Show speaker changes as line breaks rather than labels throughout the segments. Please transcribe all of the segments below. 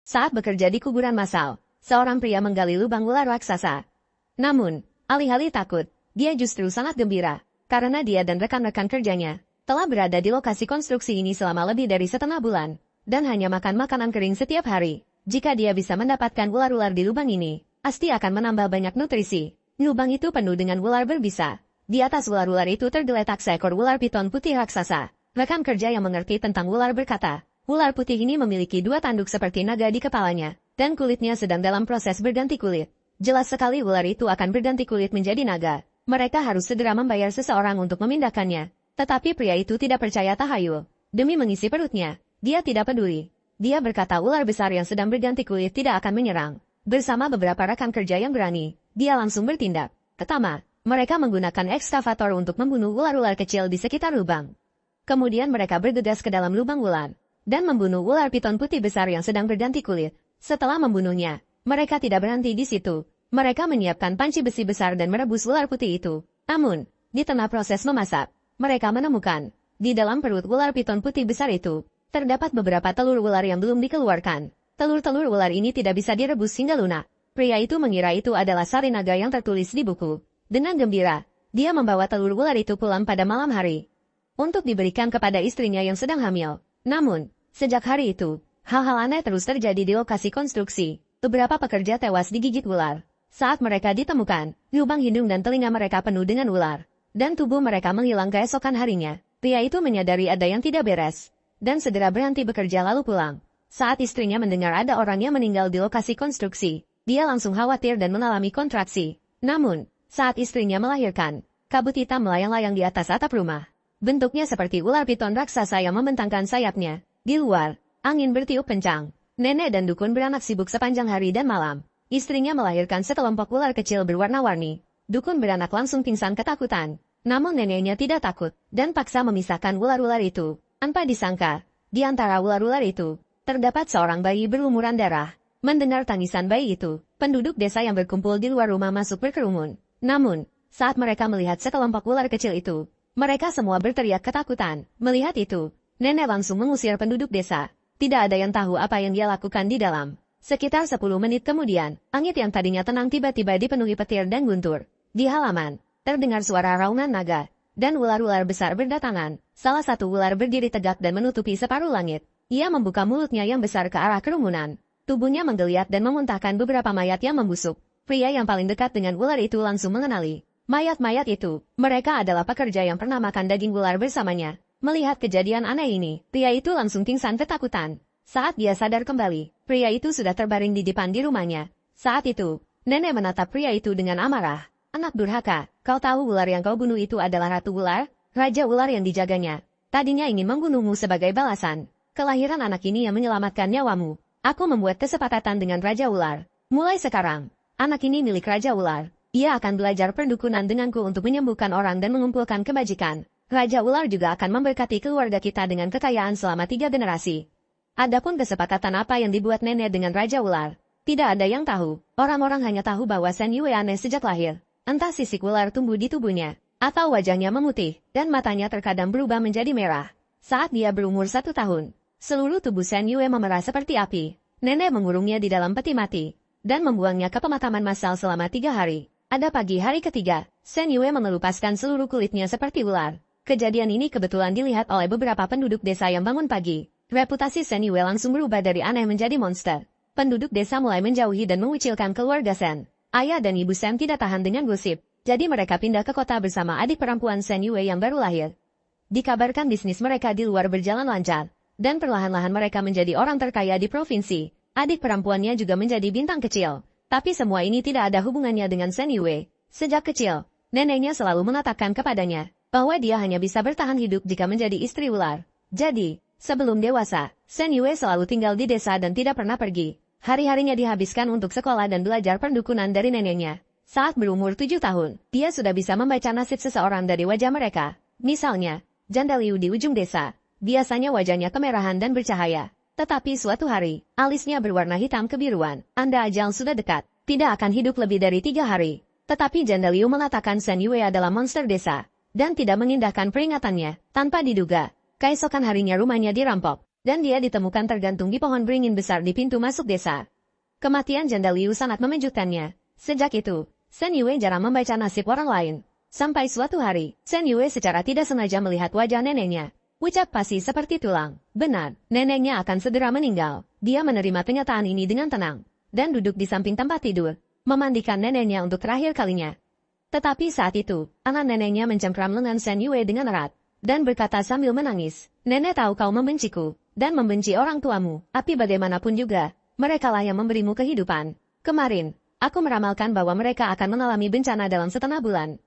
Saat bekerja di kuburan massal, seorang pria menggali lubang ular raksasa. Namun, alih-alih takut, dia justru sangat gembira, karena dia dan rekan-rekan kerjanya telah berada di lokasi konstruksi ini selama lebih dari setengah bulan, dan hanya makan makanan kering setiap hari. Jika dia bisa mendapatkan ular-ular di lubang ini, pasti akan menambah banyak nutrisi. Lubang itu penuh dengan ular berbisa. Di atas ular-ular itu tergeletak seekor ular piton putih raksasa. Rekan kerja yang mengerti tentang ular berkata, ular putih ini memiliki 2 tanduk seperti naga di kepalanya, dan kulitnya sedang dalam proses berganti kulit. Jelas sekali ular itu akan berganti kulit menjadi naga. Mereka harus segera membayar seseorang untuk memindahkannya. Tetapi pria itu tidak percaya tahayul. Demi mengisi perutnya, dia tidak peduli. Dia berkata ular besar yang sedang berganti kulit tidak akan menyerang. Bersama beberapa rekan kerja yang berani, dia langsung bertindak. Pertama, mereka menggunakan ekskavator untuk membunuh ular-ular kecil di sekitar lubang. Kemudian mereka bergegas ke dalam lubang ular, dan membunuh ular piton putih besar yang sedang berganti kulit. Setelah membunuhnya, mereka tidak berhenti di situ. Mereka menyiapkan panci besi besar dan merebus ular putih itu. Namun, di tengah proses memasak, mereka menemukan, di dalam perut ular piton putih besar itu, terdapat beberapa telur ular yang belum dikeluarkan. Telur-telur ular ini tidak bisa direbus hingga lunak. Pria itu mengira itu adalah sari naga yang tertulis di buku. Dengan gembira, dia membawa telur ular itu pulang pada malam hari untuk diberikan kepada istrinya yang sedang hamil. Namun, sejak hari itu, hal-hal aneh terus terjadi di lokasi konstruksi. Beberapa pekerja tewas digigit ular. Saat mereka ditemukan, lubang hidung dan telinga mereka penuh dengan ular, dan tubuh mereka menghilang keesokan harinya. Pria itu menyadari ada yang tidak beres, dan segera berhenti bekerja lalu pulang. Saat istrinya mendengar ada orang yang meninggal di lokasi konstruksi, dia langsung khawatir dan mengalami kontraksi. Namun, saat istrinya melahirkan, kabut hitam melayang-layang di atas atap rumah. Bentuknya seperti ular piton raksasa yang membentangkan sayapnya. Di luar, angin bertiup kencang. Nenek dan dukun beranak sibuk sepanjang hari dan malam. Istrinya melahirkan sekelompok ular kecil berwarna-warni. Dukun beranak langsung pingsan ketakutan. Namun neneknya tidak takut, dan paksa memisahkan ular-ular itu. Tanpa disangka, di antara ular-ular itu, terdapat seorang bayi berlumuran darah. Mendengar tangisan bayi itu, penduduk desa yang berkumpul di luar rumah masuk berkerumun. Namun, saat mereka melihat sekelompok ular kecil itu, mereka semua berteriak ketakutan. Melihat itu, nenek langsung mengusir penduduk desa. Tidak ada yang tahu apa yang dia lakukan di dalam. Sekitar 10 menit kemudian, langit yang tadinya tenang tiba-tiba dipenuhi petir dan guntur. Di halaman, terdengar suara raungan naga, dan ular-ular besar berdatangan. Salah satu ular berdiri tegak dan menutupi separuh langit. Ia membuka mulutnya yang besar ke arah kerumunan. Tubuhnya menggeliat dan memuntahkan beberapa mayat yang membusuk. Pria yang paling dekat dengan ular itu langsung mengenali mayat-mayat itu. Mereka adalah pekerja yang pernah makan daging ular bersamanya. Melihat kejadian aneh ini, pria itu langsung pingsan ketakutan. Saat dia sadar kembali, pria itu sudah terbaring di depan di rumahnya. Saat itu, nenek menatap pria itu dengan amarah. Anak durhaka, kau tahu ular yang kau bunuh itu adalah ratu ular? Raja ular yang dijaganya. Tadinya ingin membunuhmu sebagai balasan. Kelahiran anak ini yang menyelamatkan nyawamu. Aku membuat kesepakatan dengan Raja Ular. Mulai sekarang, anak ini milik Raja Ular. Ia akan belajar perdukunan denganku untuk menyembuhkan orang dan mengumpulkan kebajikan. Raja Ular juga akan memberkati keluarga kita dengan kekayaan selama 3 generasi. Adapun kesepakatan apa yang dibuat nenek dengan Raja Ular, tidak ada yang tahu. Orang-orang hanya tahu bahwa Shen Yue aneh sejak lahir. Entah sisik ular tumbuh di tubuhnya, atau wajahnya memutih, dan matanya terkadang berubah menjadi merah. Saat dia berumur 1 tahun, seluruh tubuh Shen Yue memerah seperti api. Nenek mengurungnya di dalam peti mati, dan membuangnya ke pemakaman massal selama 3 hari. Pada pagi hari ketiga, Shen Yue mengelupaskan seluruh kulitnya seperti ular. Kejadian ini kebetulan dilihat oleh beberapa penduduk desa yang bangun pagi. Reputasi Shen Yue langsung berubah dari aneh menjadi monster. Penduduk desa mulai menjauhi dan mengucilkan keluarga Shen. Ayah dan ibu Shen tidak tahan dengan gosip, jadi mereka pindah ke kota bersama adik perempuan Shen Yue yang baru lahir. Dikabarkan bisnis mereka di luar berjalan lancar, dan perlahan-lahan mereka menjadi orang terkaya di provinsi. Adik perempuannya juga menjadi bintang kecil. Tapi semua ini tidak ada hubungannya dengan Shen Yue. Sejak kecil, neneknya selalu mengatakan kepadanya bahwa dia hanya bisa bertahan hidup jika menjadi istri ular. Jadi, sebelum dewasa, Shen Yue selalu tinggal di desa dan tidak pernah pergi. Hari-harinya dihabiskan untuk sekolah dan belajar perdukunan dari neneknya. Saat berumur 7 tahun, dia sudah bisa membaca nasib seseorang dari wajah mereka. Misalnya, janda Liu di ujung desa. Biasanya wajahnya kemerahan dan bercahaya. Tetapi suatu hari, alisnya berwarna hitam kebiruan. Anda ajal sudah dekat. Tidak akan hidup lebih dari 3 hari. Tetapi janda Liu mengatakan Shen Yue adalah monster desa. Dan tidak mengindahkan peringatannya. Tanpa diduga, keesokan harinya rumahnya dirampok. dan dia ditemukan tergantung di pohon beringin besar di pintu masuk desa. Kematian janda Liu sangat memejutkannya. Sejak itu, Shen Yue jarang membaca nasib orang lain. Sampai suatu hari, Shen Yue secara tidak sengaja melihat wajah neneknya. Ucap pasti seperti tulang. Benar, neneknya akan segera meninggal. Dia menerima kenyataan ini dengan tenang, dan duduk di samping tempat tidur, memandikan neneknya untuk terakhir kalinya. Tetapi saat itu, anak neneknya mencengkram lengan Shen Yue dengan erat, dan berkata sambil menangis, "Nenek tahu kau membenciku, dan membenci orang tuamu, tapi bagaimanapun juga, merekalah yang memberimu kehidupan. Kemarin, aku meramalkan bahwa mereka akan mengalami bencana dalam setengah bulan.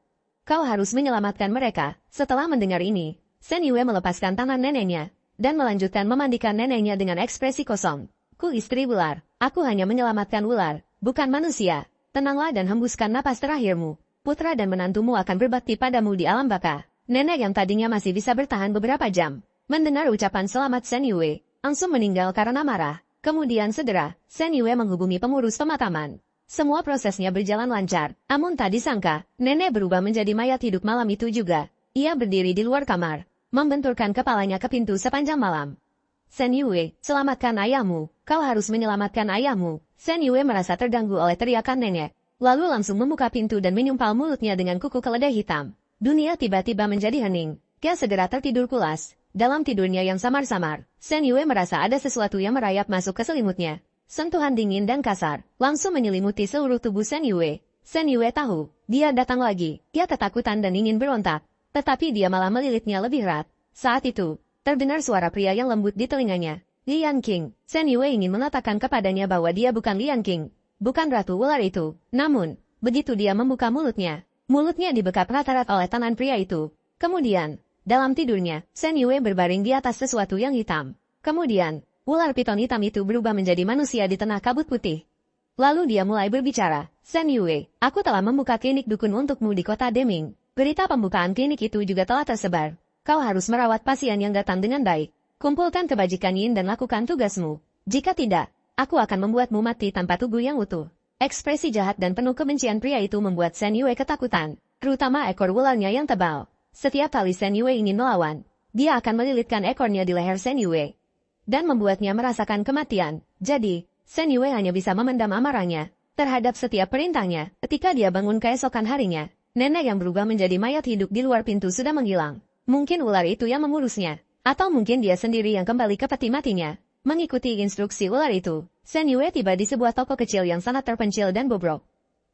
Kau harus menyelamatkan mereka." Setelah mendengar ini, Shen Yue melepaskan tangan neneknya, dan melanjutkan memandikan neneknya dengan ekspresi kosong. "Ku istri ular, aku hanya menyelamatkan ular, bukan manusia. Tenanglah dan hembuskan napas terakhirmu. Putra dan menantumu akan berbakti padamu di alam baka." Nenek yang tadinya masih bisa bertahan beberapa jam, mendengar ucapan selamat Shen Yue, langsung meninggal karena marah. Kemudian segera, Shen Yue menghubungi pengurus pemakaman. Semua prosesnya berjalan lancar, namun tak disangka, nenek berubah menjadi mayat hidup malam itu juga. Ia berdiri di luar kamar, membenturkan kepalanya ke pintu sepanjang malam. "Shen Yue, selamatkan ayahmu, kau harus menyelamatkan ayahmu." Shen Yue merasa terganggu oleh teriakan nenek, lalu langsung membuka pintu dan menyumpal mulutnya dengan kuku keledai hitam. Dunia tiba-tiba menjadi hening. Dia segera tertidur pulas. Dalam tidurnya yang samar-samar, Shen Yue merasa ada sesuatu yang merayap masuk ke selimutnya. Sentuhan dingin dan kasar, langsung menyelimuti seluruh tubuh Shen Yue. Shen Yue tahu, dia datang lagi. Dia ketakutan dan ingin berontak. Tetapi dia malah melilitnya lebih erat. Saat itu, terdengar suara pria yang lembut di telinganya. "Lian Qing." Shen Yue ingin mengatakan kepadanya bahwa dia bukan Lian Qing, bukan ratu ular itu. Namun, begitu dia membuka mulutnya dibekap rata-rata oleh tangan pria itu. Kemudian, dalam tidurnya, Shen Yue berbaring di atas sesuatu yang hitam. Kemudian, ular piton hitam itu berubah menjadi manusia di tengah kabut putih. Lalu dia mulai berbicara, "Shen Yue, aku telah membuka klinik dukun untukmu di kota Deming. Berita pembukaan klinik itu juga telah tersebar. Kau harus merawat pasien yang datang dengan baik. Kumpulkan kebajikan Yin dan lakukan tugasmu. Jika tidak, aku akan membuatmu mati tanpa tubuh yang utuh." Ekspresi jahat dan penuh kebencian pria itu membuat Shen Yue ketakutan, terutama ekor ularnya yang tebal. Setiap kali Shen Yue ingin melawan, dia akan melilitkan ekornya di leher Shen Yue, dan membuatnya merasakan kematian. Jadi, Shen Yue hanya bisa memendam amarahnya terhadap setiap perintahnya. Ketika dia bangun keesokan harinya, nenek yang berubah menjadi mayat hidup di luar pintu sudah menghilang. Mungkin ular itu yang mengurusnya, atau mungkin dia sendiri yang kembali ke peti matinya. Mengikuti instruksi ular itu, Shen Yue tiba di sebuah toko kecil yang sangat terpencil dan bobrok.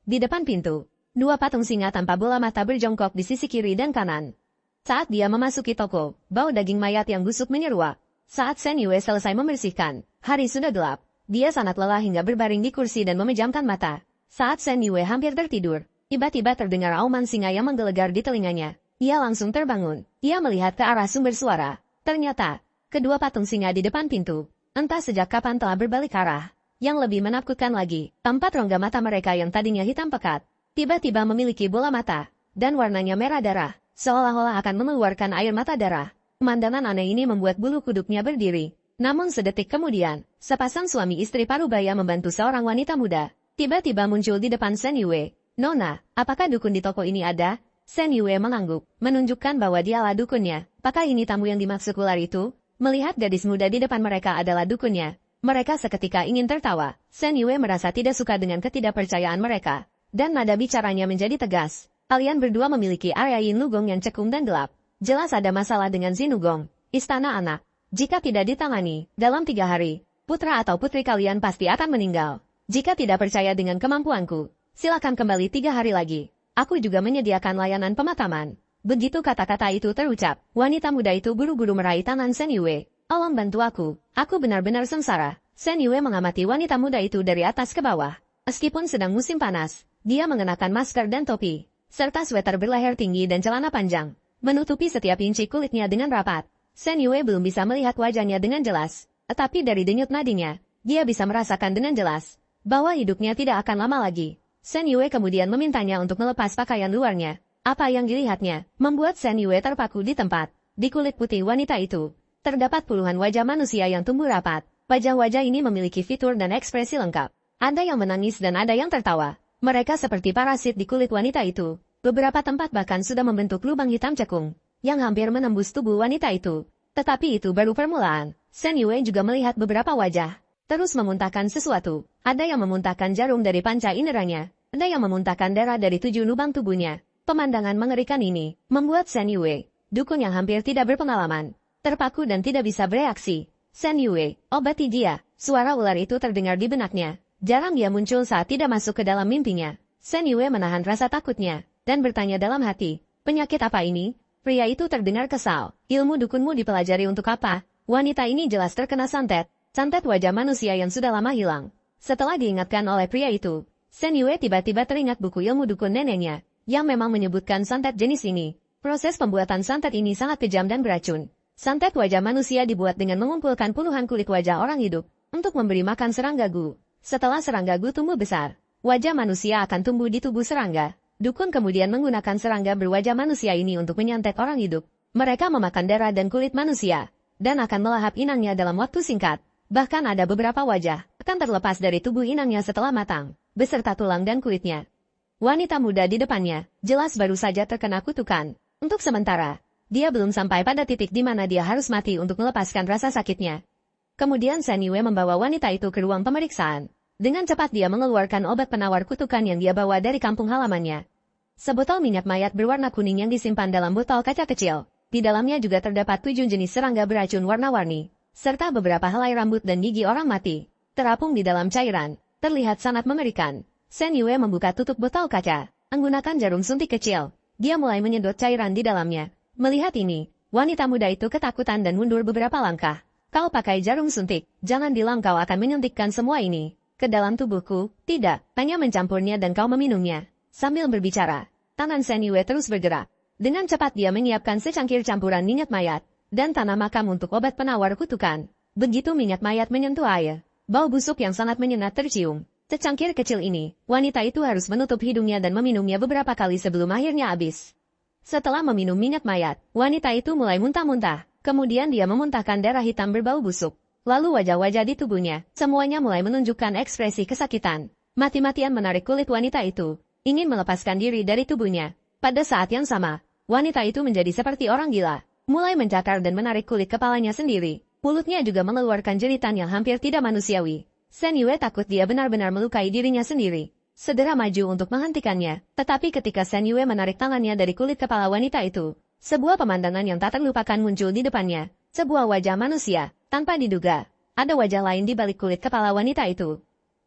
Di depan pintu, dua patung singa tanpa bola mata berjongkok di sisi kiri dan kanan. Saat dia memasuki toko, bau daging mayat yang busuk menyeruak. Saat Shen Yue selesai membersihkan, hari sudah gelap. Dia sangat lelah hingga berbaring di kursi dan memejamkan mata. Saat Shen Yue hampir tertidur, tiba-tiba terdengar auman singa yang menggelegar di telinganya. Ia langsung terbangun. Ia melihat ke arah sumber suara. Ternyata, kedua patung singa di depan pintu, entah sejak kapan telah berbalik arah. Yang lebih menakutkan lagi, tempat rongga mata mereka yang tadinya hitam pekat, tiba-tiba memiliki bola mata, dan warnanya merah darah, seolah-olah akan mengeluarkan air mata darah. Pemandangan aneh ini membuat bulu kuduknya berdiri. Namun sedetik kemudian, sepasang suami istri parubaya membantu seorang wanita muda. Tiba-tiba muncul di depan Shen Yue. "Nona, apakah dukun di toko ini ada?" Shen Yue mengangguk, menunjukkan bahwa dialah dukunnya. "Apakah ini tamu yang dimaksud ular itu?" Melihat gadis muda di depan mereka adalah dukunnya, mereka seketika ingin tertawa. Shen Yue merasa tidak suka dengan ketidakpercayaan mereka, dan nada bicaranya menjadi tegas. "Kalian berdua memiliki area Yin Lugong yang cekung dan gelap. Jelas ada masalah dengan Zinugong, istana anak. Jika tidak ditangani, dalam 3 hari, putra atau putri kalian pasti akan meninggal. Jika tidak percaya dengan kemampuanku, silakan kembali 3 hari lagi. Aku juga menyediakan layanan pemakaman." Begitu kata-kata itu terucap, wanita muda itu buru-buru meraih tangan Shen Yue. "Tolong bantu aku benar-benar sengsara." Shen Yue mengamati wanita muda itu dari atas ke bawah. Meskipun sedang musim panas, dia mengenakan masker dan topi, serta sweater berleher tinggi dan celana panjang, menutupi setiap inci kulitnya dengan rapat. Shen Yue belum bisa melihat wajahnya dengan jelas, tetapi dari denyut nadinya, dia bisa merasakan dengan jelas bahwa hidupnya tidak akan lama lagi. Shen Yue kemudian memintanya untuk melepas pakaian luarnya. Apa yang dilihatnya membuat Shen Yue terpaku di tempat. Di kulit putih wanita itu, terdapat puluhan wajah manusia yang tumbuh rapat. Wajah-wajah ini memiliki fitur dan ekspresi lengkap. Ada yang menangis dan ada yang tertawa. Mereka seperti parasit di kulit wanita itu. Beberapa tempat bahkan sudah membentuk lubang hitam cekung yang hampir menembus tubuh wanita itu. Tetapi itu baru permulaan. Shen Yue juga melihat beberapa wajah. Terus memuntahkan sesuatu. Ada yang memuntahkan jarum dari panca inderanya. Ada yang memuntahkan darah dari 7 lubang tubuhnya. Pemandangan mengerikan ini membuat Shen Yue, dukun yang hampir tidak berpengalaman, terpaku dan tidak bisa bereaksi. Shen Yue, obati dia. Suara ular itu terdengar di benaknya. Jarang dia muncul saat tidak masuk ke dalam mimpinya. Shen Yue menahan rasa takutnya dan bertanya dalam hati, penyakit apa ini? Pria itu terdengar kesal. Ilmu dukunmu dipelajari untuk apa? Wanita ini jelas terkena santet wajah manusia yang sudah lama hilang. Setelah diingatkan oleh pria itu, Shen Yue tiba-tiba teringat buku ilmu dukun neneknya, yang memang menyebutkan santet jenis ini. Proses pembuatan santet ini sangat kejam dan beracun. Santet wajah manusia dibuat dengan mengumpulkan puluhan kulit wajah orang hidup, untuk memberi makan serangga gu. Setelah serangga gu tumbuh besar, wajah manusia akan tumbuh di tubuh serangga. Dukun kemudian menggunakan serangga berwajah manusia ini untuk menyantet orang hidup. Mereka memakan darah dan kulit manusia, dan akan melahap inangnya dalam waktu singkat. Bahkan ada beberapa wajah akan terlepas dari tubuh inangnya setelah matang, beserta tulang dan kulitnya. Wanita muda di depannya, jelas baru saja terkena kutukan. Untuk sementara, dia belum sampai pada titik di mana dia harus mati untuk melepaskan rasa sakitnya. Kemudian Shen Yue membawa wanita itu ke ruang pemeriksaan. Dengan cepat dia mengeluarkan obat penawar kutukan yang dia bawa dari kampung halamannya. Sebotol minyak mayat berwarna kuning yang disimpan dalam botol kaca kecil. Di dalamnya juga terdapat 7 jenis serangga beracun warna-warni, serta beberapa helai rambut dan gigi orang mati, terapung di dalam cairan, terlihat sangat mengerikan. Shen Yue membuka tutup botol kaca, menggunakan jarum suntik kecil. Dia mulai menyedot cairan di dalamnya. Melihat ini, wanita muda itu ketakutan dan mundur beberapa langkah. Kau pakai jarum suntik, jangan bilang kau akan menyuntikkan semua ini ke dalam tubuhku. Tidak, hanya mencampurnya dan kau meminumnya. Sambil berbicara, tangan Shen Yue terus bergerak. Dengan cepat dia menyiapkan secangkir campuran minyak mayat dan tanah makam untuk obat penawar kutukan. Begitu minyak mayat menyentuh air, bau busuk yang sangat menyengat tercium. Secangkir kecil ini, wanita itu harus menutup hidungnya dan meminumnya beberapa kali sebelum akhirnya habis. Setelah meminum minyak mayat, wanita itu mulai muntah-muntah. Kemudian dia memuntahkan darah hitam berbau busuk. Lalu wajah-wajah di tubuhnya, semuanya mulai menunjukkan ekspresi kesakitan. Mati-matian menarik kulit wanita itu, ingin melepaskan diri dari tubuhnya. Pada saat yang sama, wanita itu menjadi seperti orang gila, mulai mencakar dan menarik kulit kepalanya sendiri. Mulutnya juga mengeluarkan jeritan yang hampir tidak manusiawi. Shen Yue takut dia benar-benar melukai dirinya sendiri. Segera maju untuk menghentikannya, tetapi ketika Shen Yue menarik tangannya dari kulit kepala wanita itu, sebuah pemandangan yang tak terlupakan muncul di depannya. Sebuah wajah manusia, tanpa diduga. Ada wajah lain di balik kulit kepala wanita itu.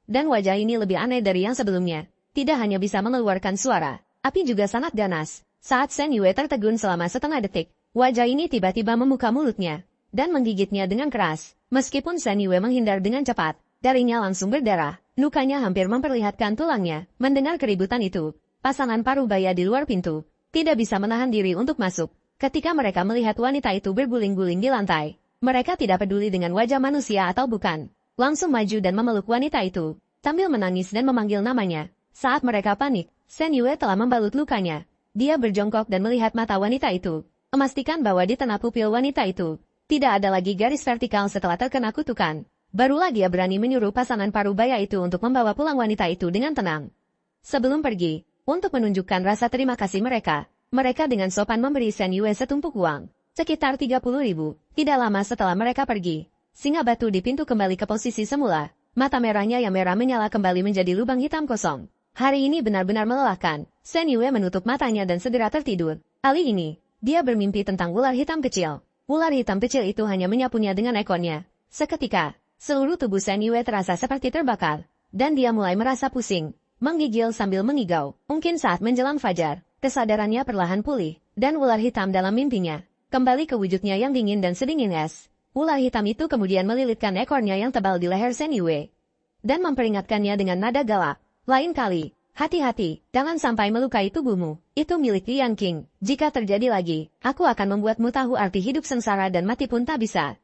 Dan wajah ini lebih aneh dari yang sebelumnya. Tidak hanya bisa mengeluarkan suara, api juga sangat ganas. Saat Shen Yue tertegun selama setengah detik, wajah ini tiba-tiba membuka mulutnya dan menggigitnya dengan keras. Meskipun Shen Yue menghindar dengan cepat, darinya langsung berdarah. Lukanya hampir memperlihatkan tulangnya. Mendengar keributan itu, pasangan parubaya di luar pintu tidak bisa menahan diri untuk masuk. Ketika mereka melihat wanita itu berguling-guling di lantai, mereka tidak peduli dengan wajah manusia atau bukan. Langsung maju dan memeluk wanita itu, sambil menangis dan memanggil namanya. Saat mereka panik, Shen Yue telah membalut lukanya. Dia berjongkok dan melihat mata wanita itu, memastikan bahwa di tengah pupil wanita itu tidak ada lagi garis vertikal setelah terkena kutukan. Barulah dia berani menyuruh pasangan parubaya itu untuk membawa pulang wanita itu dengan tenang. Sebelum pergi, untuk menunjukkan rasa terima kasih mereka dengan sopan memberi Shen Yue setumpuk uang, sekitar 30.000. Tidak lama setelah mereka pergi, singa batu di pintu kembali ke posisi semula. Mata merahnya yang merah menyala kembali menjadi lubang hitam kosong. Hari ini benar-benar melelahkan. Shen Yue menutup matanya dan segera tertidur. Kali ini, dia bermimpi tentang ular hitam kecil. Ular hitam kecil itu hanya menyapunya dengan ekornya. Seketika, seluruh tubuh Shen Yue terasa seperti terbakar, dan dia mulai merasa pusing, menggigil sambil mengigau. Mungkin saat menjelang fajar, kesadarannya perlahan pulih, dan ular hitam dalam mimpinya kembali ke wujudnya yang dingin dan sedingin es. Ular hitam itu kemudian melilitkan ekornya yang tebal di leher Shen Yue, dan memperingatkannya dengan nada galak. Lain kali, hati-hati, jangan sampai melukai tubuhmu. Itu milik Lian Qing. Jika terjadi lagi, aku akan membuatmu tahu arti hidup sengsara dan mati pun tak bisa.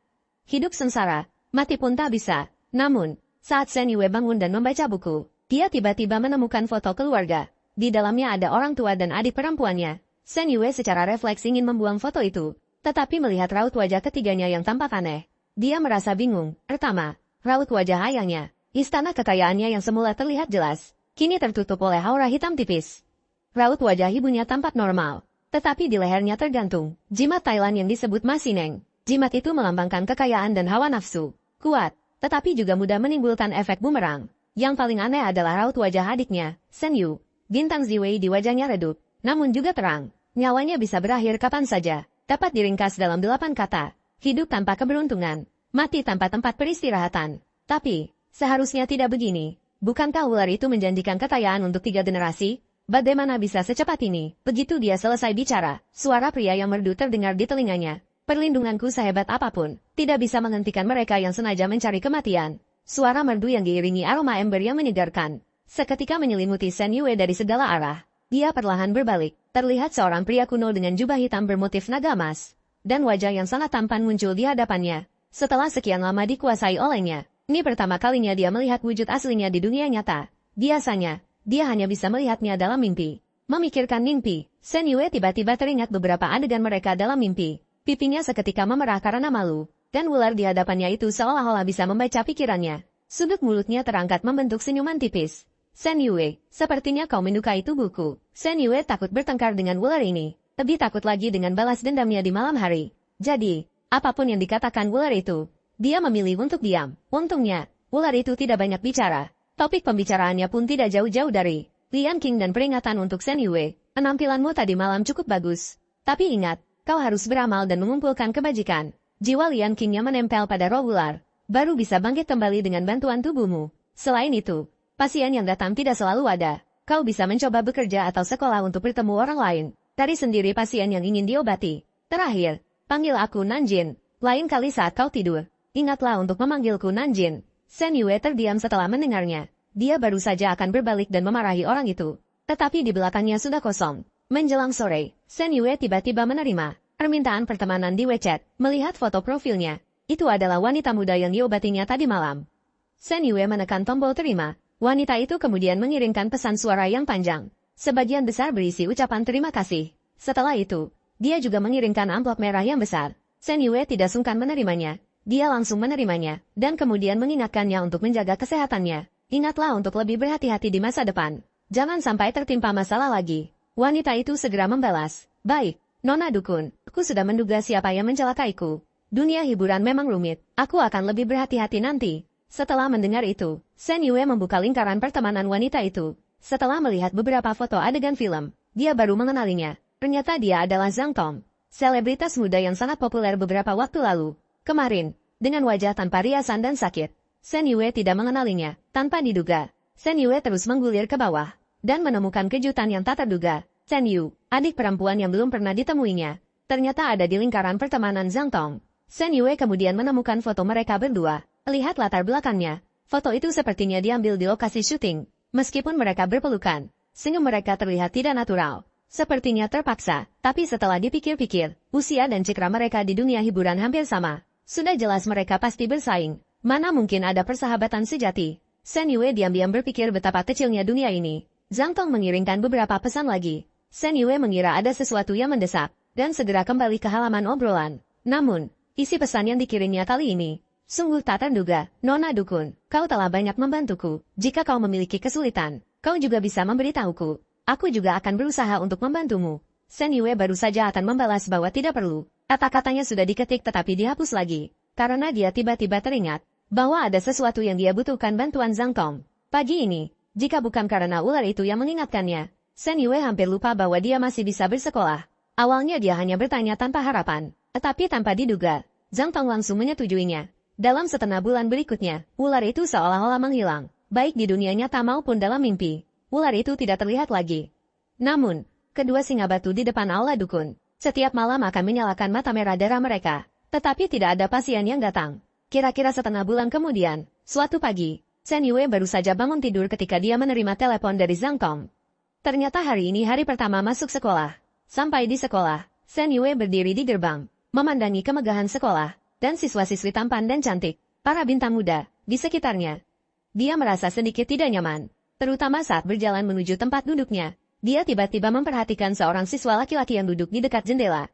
Hidup sengsara, mati pun tak bisa. Namun, saat Shen Yue bangun dan membaca buku, dia tiba-tiba menemukan foto keluarga. Di dalamnya ada orang tua dan adik perempuannya. Shen Yue secara refleks ingin membuang foto itu, tetapi melihat raut wajah ketiganya yang tampak aneh, dia merasa bingung. Pertama, raut wajah ayahnya. Istana kekayaannya yang semula terlihat jelas, kini tertutup oleh aura hitam tipis. Raut wajah ibunya tampak normal, tetapi di lehernya tergantung jimat Thailand yang disebut Masineng. Jimat itu melambangkan kekayaan dan hawa nafsu. Kuat, tetapi juga mudah menimbulkan efek bumerang. Yang paling aneh adalah raut wajah adiknya, Shen Yu. Bintang Ziwei di wajahnya redup, namun juga terang. Nyawanya bisa berakhir kapan saja. Dapat diringkas dalam 8 kata. Hidup tanpa keberuntungan. Mati tanpa tempat peristirahatan. Tapi, seharusnya tidak begini. Bukankah ular itu menjanjikan kekayaan untuk 3 generasi? Bagaimana bisa secepat ini? Begitu dia selesai bicara, suara pria yang merdu terdengar di telinganya. Perlindunganku sehebat apapun, tidak bisa menghentikan mereka yang sengaja mencari kematian. Suara merdu yang diiringi aroma ember yang menyegarkan. Seketika menyelimuti Shen Yue dari segala arah. Dia perlahan berbalik, terlihat seorang pria kuno dengan jubah hitam bermotif naga emas. Dan wajah yang sangat tampan muncul di hadapannya. Setelah sekian lama dikuasai olehnya, ini pertama kalinya dia melihat wujud aslinya di dunia nyata. Biasanya, dia hanya bisa melihatnya dalam mimpi. Memikirkan mimpi, Shen Yue tiba-tiba teringat beberapa adegan mereka dalam mimpi. Pipinya seketika memerah karena malu, dan ular di hadapannya itu seolah-olah bisa membaca pikirannya. Sudut mulutnya terangkat membentuk senyuman tipis. Shen Yue, sepertinya kau menyukai tubuhku. Shen Yue takut bertengkar dengan ular ini. Lebih takut lagi dengan balas dendamnya di malam hari. Jadi, apapun yang dikatakan ular itu, dia memilih untuk diam. Untungnya, ular itu tidak banyak bicara. Topik pembicaraannya pun tidak jauh-jauh dari Lian Qing dan peringatan untuk Shen Yue. Penampilanmu tadi malam cukup bagus. Tapi ingat, kau harus beramal dan mengumpulkan kebajikan. Jiwa Lian Qingnya menempel pada roh ular. Baru bisa bangkit kembali dengan bantuan tubuhmu. Selain itu, pasien yang datang tidak selalu ada. Kau bisa mencoba bekerja atau sekolah untuk bertemu orang lain. Cari sendiri pasien yang ingin diobati. Terakhir, panggil aku Nanjin. Lain kali saat kau tidur, ingatlah untuk memanggilku Nanjin. Shen Yue terdiam setelah mendengarnya. Dia baru saja akan berbalik dan memarahi orang itu. Tetapi di belakangnya sudah kosong. Menjelang sore, Shen Yue tiba-tiba menerima permintaan pertemanan di WeChat. Melihat foto profilnya, itu adalah wanita muda yang diobatinya tadi malam. Shen Yue menekan tombol terima. Wanita itu kemudian mengirimkan pesan suara yang panjang. Sebagian besar berisi ucapan terima kasih. Setelah itu, dia juga mengirimkan amplop merah yang besar. Shen Yue tidak sungkan menerimanya. Dia langsung menerimanya, dan kemudian mengingatkannya untuk menjaga kesehatannya. Ingatlah untuk lebih berhati-hati di masa depan. Jangan sampai tertimpa masalah lagi. Wanita itu segera membalas. Baik, Nona Dukun, aku sudah menduga siapa yang mencelakaiku. Dunia hiburan memang rumit, aku akan lebih berhati-hati nanti. Setelah mendengar itu, Shen Yue membuka lingkaran pertemanan wanita itu. Setelah melihat beberapa foto adegan film, dia baru mengenalinya. Ternyata dia adalah Zhang Tong, selebritas muda yang sangat populer beberapa waktu lalu. Kemarin, dengan wajah tanpa riasan dan sakit, Shen Yue tidak mengenalinya. Tanpa diduga, Shen Yue terus menggulir ke bawah dan menemukan kejutan yang tak terduga. Shen Yu, adik perempuan yang belum pernah ditemuinya, ternyata ada di lingkaran pertemanan Zhang Tong. Shen Yue kemudian menemukan foto mereka berdua. Lihat latar belakangnya. Foto itu sepertinya diambil di lokasi syuting. Meskipun mereka berpelukan, senyum mereka terlihat tidak natural. Sepertinya terpaksa, tapi setelah dipikir-pikir, usia dan cekra mereka di dunia hiburan hampir sama. Sudah jelas mereka pasti bersaing. Mana mungkin ada persahabatan sejati. Shen Yue diam-diam berpikir betapa kecilnya dunia ini. Zhang Tong mengirimkan beberapa pesan lagi. Shen Yue mengira ada sesuatu yang mendesak, dan segera kembali ke halaman obrolan. Namun, isi pesan yang dikirimnya kali ini sungguh tak terduga. Nona Dukun, kau telah banyak membantuku. Jika kau memiliki kesulitan, kau juga bisa memberitahuku. Aku juga akan berusaha untuk membantumu. Shen Yue baru saja akan membalas bahwa tidak perlu. Kata-katanya sudah diketik tetapi dihapus lagi. Karena dia tiba-tiba teringat bahwa ada sesuatu yang dia butuhkan bantuan Zhang Tong. Pagi ini, jika bukan karena ular itu yang mengingatkannya, Shen Yue hampir lupa bahwa dia masih bisa bersekolah. Awalnya dia hanya bertanya tanpa harapan. Tetapi tanpa diduga, Zhang Tong langsung menyetujuinya. Dalam setengah bulan berikutnya, ular itu seolah-olah menghilang. Baik di dunia nyata maupun dalam mimpi, ular itu tidak terlihat lagi. Namun, kedua singa batu di depan aula dukun, setiap malam akan menyalakan mata merah darah mereka. Tetapi tidak ada pasien yang datang. Kira-kira setengah bulan kemudian, suatu pagi, Shen Yue baru saja bangun tidur ketika dia menerima telepon dari Zhang Tong. Ternyata hari ini hari pertama masuk sekolah. Sampai di sekolah, Shen Yue berdiri di gerbang, memandangi kemegahan sekolah, dan siswa-siswi tampan dan cantik, para bintang muda, di sekitarnya. Dia merasa sedikit tidak nyaman, terutama saat berjalan menuju tempat duduknya. Dia tiba-tiba memperhatikan seorang siswa laki-laki yang duduk di dekat jendela.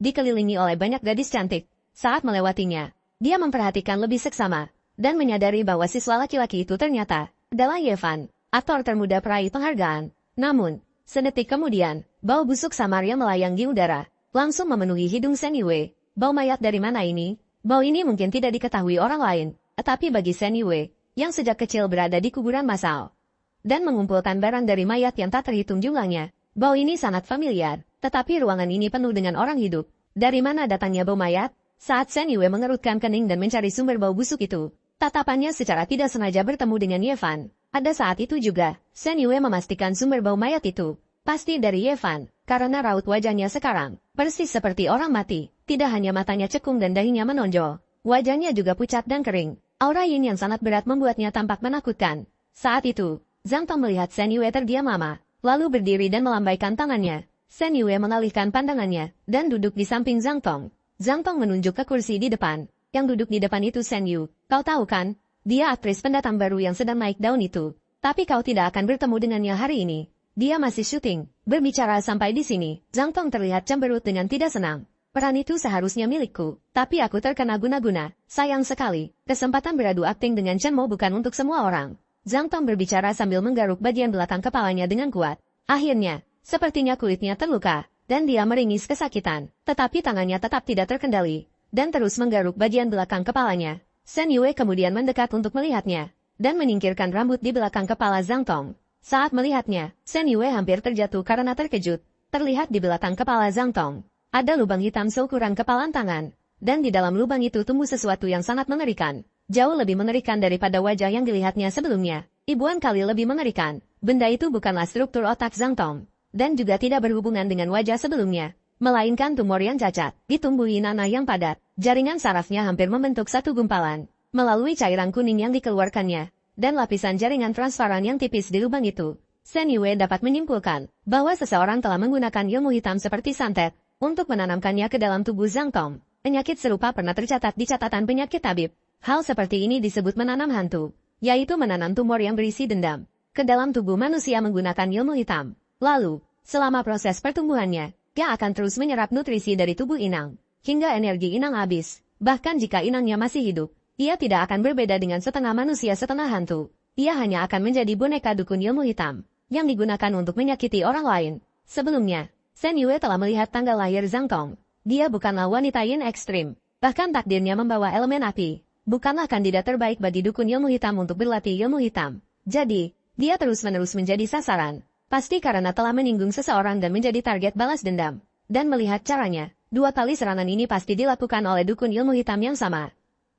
Dikelilingi oleh banyak gadis cantik. Saat melewatinya, dia memperhatikan lebih seksama, dan menyadari bahwa siswa laki-laki itu ternyata adalah Yevan, aktor termuda peraih penghargaan. Namun, sedetik kemudian, bau busuk samar yang melayang di udara langsung memenuhi hidung Shen Yue. Bau mayat dari mana ini? Bau ini mungkin tidak diketahui orang lain, tetapi bagi Shen Yue, yang sejak kecil berada di kuburan massal dan mengumpulkan barang dari mayat yang tak terhitung jumlahnya, bau ini sangat familiar, tetapi ruangan ini penuh dengan orang hidup. Dari mana datangnya bau mayat? Saat Shen Yue mengerutkan kening dan mencari sumber bau busuk itu, tatapannya secara tidak sengaja bertemu dengan Ye Fan. Pada saat itu juga, Shen Yue memastikan sumber bau mayat itu pasti dari Ye Fan, karena raut wajahnya sekarang persis seperti orang mati. Tidak hanya matanya cekung dan dahinya menonjol, wajahnya juga pucat dan kering. Aura yin yang sangat berat membuatnya tampak menakutkan. Saat itu, Zhang Tong melihat Shen Yue terdiam lama, lalu berdiri dan melambaikan tangannya. Shen Yue mengalihkan pandangannya dan duduk di samping Zhang Tong. Zhang Tong menunjuk ke kursi di depan. Yang duduk di depan itu Shen Yu. Kau tahu kan? Dia aktris pendatang baru yang sedang naik daun itu. Tapi kau tidak akan bertemu dengannya hari ini. Dia masih syuting. Berbicara sampai di sini, Zhang Tong terlihat cemberut dengan tidak senang. Peran itu seharusnya milikku, tapi aku terkena guna-guna. Sayang sekali, kesempatan beradu akting dengan Chen Mo bukan untuk semua orang. Zhang Tong berbicara sambil menggaruk bagian belakang kepalanya dengan kuat. Akhirnya, sepertinya kulitnya terluka, dan dia meringis kesakitan. Tetapi tangannya tetap tidak terkendali, dan terus menggaruk bagian belakang kepalanya. Shen Yue kemudian mendekat untuk melihatnya, dan menyingkirkan rambut di belakang kepala Zhang Tong. Saat melihatnya, Shen Yue hampir terjatuh karena terkejut. Terlihat di belakang kepala Zhang Tong ada lubang hitam seukuran kepalan tangan, dan di dalam lubang itu tumbuh sesuatu yang sangat mengerikan. Jauh lebih mengerikan daripada wajah yang dilihatnya sebelumnya. Ribuan kali lebih mengerikan. Benda itu bukanlah struktur otak Zhang Tong, dan juga tidak berhubungan dengan wajah sebelumnya, melainkan tumor yang cacat, ditumbuhi nanah yang padat. Jaringan sarafnya hampir membentuk satu gumpalan, melalui cairan kuning yang dikeluarkannya, dan lapisan jaringan transparan yang tipis di lubang itu. Shen Yue dapat menyimpulkan bahwa seseorang telah menggunakan ilmu hitam seperti santet untuk menanamkannya ke dalam tubuh Zhang Tong. Penyakit serupa pernah tercatat di catatan penyakit tabib. Hal seperti ini disebut menanam hantu, yaitu menanam tumor yang berisi dendam ke dalam tubuh manusia menggunakan ilmu hitam. Lalu, selama proses pertumbuhannya, dia akan terus menyerap nutrisi dari tubuh inang, hingga energi inang habis. Bahkan jika inangnya masih hidup, ia tidak akan berbeda dengan setengah manusia setengah hantu. Ia hanya akan menjadi boneka dukun ilmu hitam, yang digunakan untuk menyakiti orang lain. Sebelumnya, Shen Yue telah melihat tanggal lahir Zhang Tong. Dia bukanlah wanita yin ekstrim, bahkan takdirnya membawa elemen api. Bukanlah kandidat terbaik bagi dukun ilmu hitam untuk berlatih ilmu hitam. Jadi, dia terus-menerus menjadi sasaran. Pasti karena telah menyinggung seseorang dan menjadi target balas dendam. Dan melihat caranya, 2 kali serangan ini pasti dilakukan oleh dukun ilmu hitam yang sama.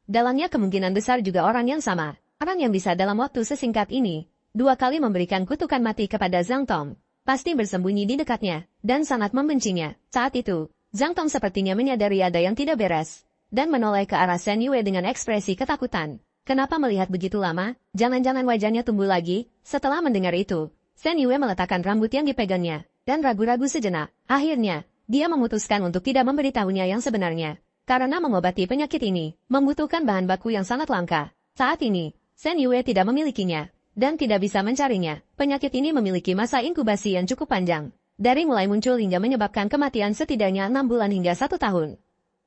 Dalangnya kemungkinan besar juga orang yang sama. Orang yang bisa dalam waktu sesingkat ini 2 kali memberikan kutukan mati kepada Zhang Tong pasti bersembunyi di dekatnya, dan sangat membencinya. Saat itu, Zhang Tong sepertinya menyadari ada yang tidak beres, dan menoleh ke arah Shen Yue dengan ekspresi ketakutan. Kenapa melihat begitu lama? Jangan-jangan wajahnya tumbuh lagi? Setelah mendengar itu, Shen Yue meletakkan rambut yang dipegangnya, dan ragu-ragu sejenak. Akhirnya, dia memutuskan untuk tidak memberitahunya yang sebenarnya. Karena mengobati penyakit ini, membutuhkan bahan baku yang sangat langka. Saat ini, Shen Yue tidak memilikinya, dan tidak bisa mencarinya. Penyakit ini memiliki masa inkubasi yang cukup panjang. Dari mulai muncul hingga menyebabkan kematian setidaknya 6 bulan hingga 1 tahun.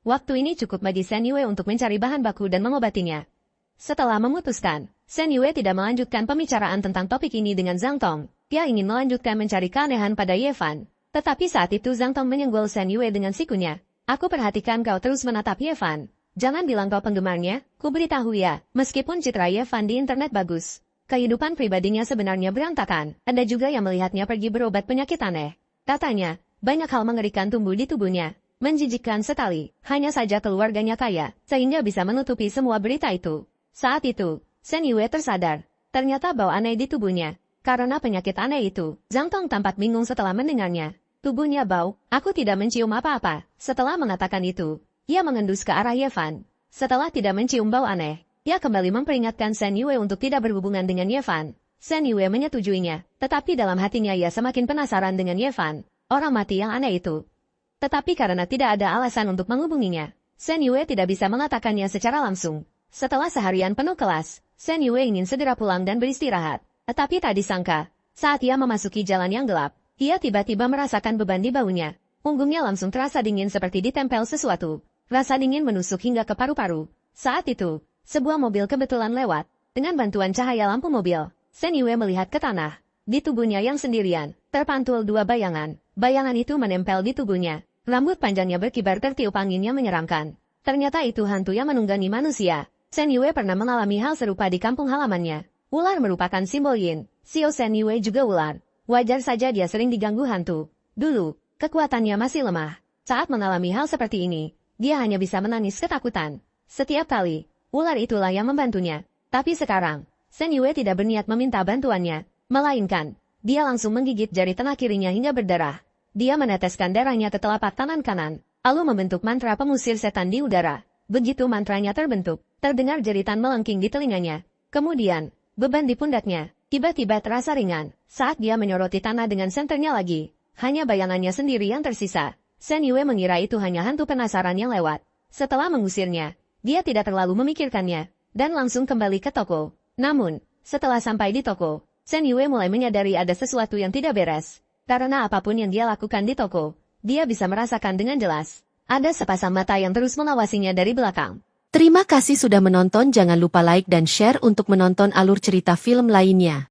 Waktu ini cukup bagi Shen Yue untuk mencari bahan baku dan mengobatinya. Setelah memutuskan, Shen Yue tidak melanjutkan pembicaraan tentang topik ini dengan Zhang Tong. Dia ingin melanjutkan mencari keanehan pada Ye Fan. Tetapi saat itu Zhang Tong menyenggol Shen Yue dengan sikunya. Aku perhatikan kau terus menatap Ye Fan. Jangan bilang kau penggemarnya, ku beritahu ya, meskipun citra Ye Fan di internet bagus, kehidupan pribadinya sebenarnya berantakan. Ada juga yang melihatnya pergi berobat penyakit aneh. Katanya, banyak hal mengerikan tumbuh di tubuhnya. Menjijikkan sekali, hanya saja keluarganya kaya, sehingga bisa menutupi semua berita itu. Saat itu, Shen Yue tersadar, ternyata bau aneh di tubuhnya. Karena penyakit aneh itu, Zhang Tong tampak bingung setelah mendengarnya. Tubuhnya bau, aku tidak mencium apa-apa. Setelah mengatakan itu, ia mengendus ke arah Ye Fan. Setelah tidak mencium bau aneh, ia kembali memperingatkan Shen Yue untuk tidak berhubungan dengan Ye Fan. Shen Yue menyetujuinya, tetapi dalam hatinya ia semakin penasaran dengan Ye Fan, orang mati yang aneh itu. Tetapi karena tidak ada alasan untuk menghubunginya, Shen Yue tidak bisa mengatakannya secara langsung. Setelah seharian penuh kelas, Shen Yue ingin segera pulang dan beristirahat. Tetapi tak disangka, saat ia memasuki jalan yang gelap, ia tiba-tiba merasakan beban di baunya. Punggungnya langsung terasa dingin seperti ditempel sesuatu. Rasa dingin menusuk hingga ke paru-paru. Saat itu, sebuah mobil kebetulan lewat. Dengan bantuan cahaya lampu mobil, Shen Yue melihat ke tanah. Di tubuhnya yang sendirian, terpantul 2 bayangan. Bayangan itu menempel di tubuhnya. Rambut panjangnya berkibar tertiup angin yang menyeramkan. Ternyata itu hantu yang menunggangi manusia. Shen Yue pernah mengalami hal serupa di kampung halamannya. Ular merupakan simbol yin. Xiao Shen Yue juga ular. Wajar saja dia sering diganggu hantu. Dulu, kekuatannya masih lemah. Saat mengalami hal seperti ini, dia hanya bisa menangis ketakutan. Setiap kali, ular itulah yang membantunya. Tapi sekarang, Shen Yue tidak berniat meminta bantuannya. Melainkan, dia langsung menggigit jari tengah kirinya hingga berdarah. Dia meneteskan darahnya ke telapak tangan kanan, lalu membentuk mantra pengusir setan di udara. Begitu mantranya terbentuk, terdengar jeritan melengking di telinganya. Kemudian, beban di pundaknya, tiba-tiba terasa ringan. Saat dia menyoroti tanah dengan senternya lagi, hanya bayangannya sendiri yang tersisa. Shen Yue mengira itu hanya hantu penasaran yang lewat. Setelah mengusirnya, dia tidak terlalu memikirkannya, dan langsung kembali ke toko. Namun, setelah sampai di toko, Shen Yue mulai menyadari ada sesuatu yang tidak beres. Karena apapun yang dia lakukan di toko, dia bisa merasakan dengan jelas. Ada sepasang mata yang terus mengawasinya dari belakang.
Terima kasih sudah menonton, jangan lupa like dan share untuk menonton alur cerita film lainnya.